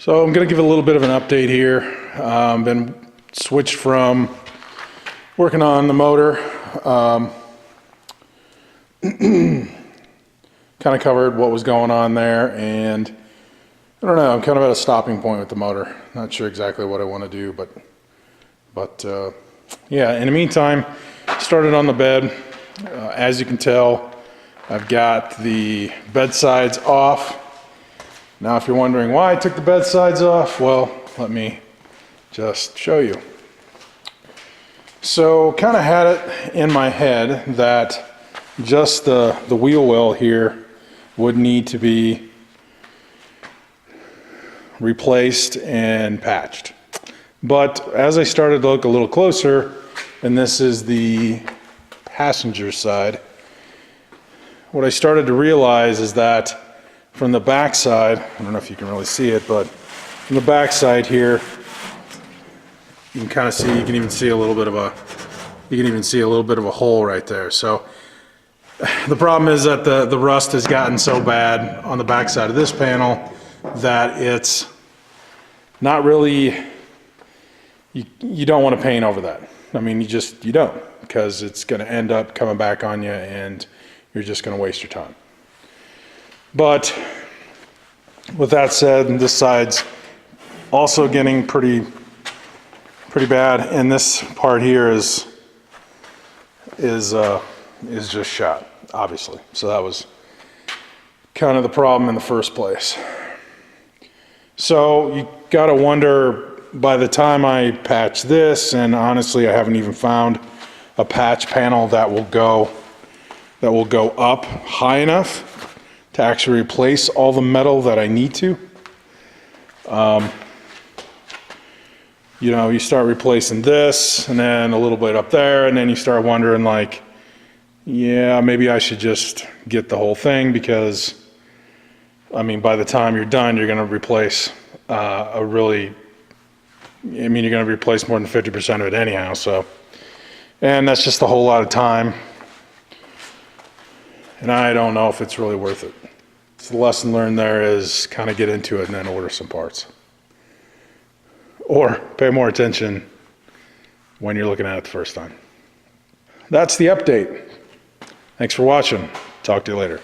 So I'm going to give a little bit of an update here. Been switched from working on the motor. Kind of covered what was going on there, and I don't know, I'm kind of at a stopping point with the motor. Not sure exactly what I want to do, but yeah, in the meantime, started on the bed. As you can tell, I've got the bedsides off. Now, if you're wondering why I took the bedsides off, well, let me just show you. So, kind of had it in my head that just the wheel well here would need to be replaced and patched. But as I started to look a little closer, and this is the passenger side, what I started to realize is that from the back side, I don't know if you can really see it, but from the back side here, you can kind of see, you can even see a little bit of a hole right there. So the problem is that the rust has gotten so bad on the back side of this panel that it's not really, you don't want to paint over that. I mean, you don't, because it's going to end up coming back on you and you're just going to waste your time. But with that said, this side's also getting pretty bad, and this part here is just shot, obviously. So that was kind of the problem in the first place. So you got to wonder, by the time I patch this, and honestly I haven't even found a patch panel that will go up high enough to actually replace all the metal that I need to. You know, you start replacing this and then a little bit up there, and then you start wondering, like, yeah, maybe I should just get the whole thing, because I mean, by the time you're done, you're going to replace you're going to replace more than 50% of it anyhow. So, and that's just a whole lot of time, and I don't know if it's really worth it. So the lesson learned there is kind of get into it and then order some parts, or pay more attention when you're looking at it the first time. That's the update. Thanks for watching. Talk to you later.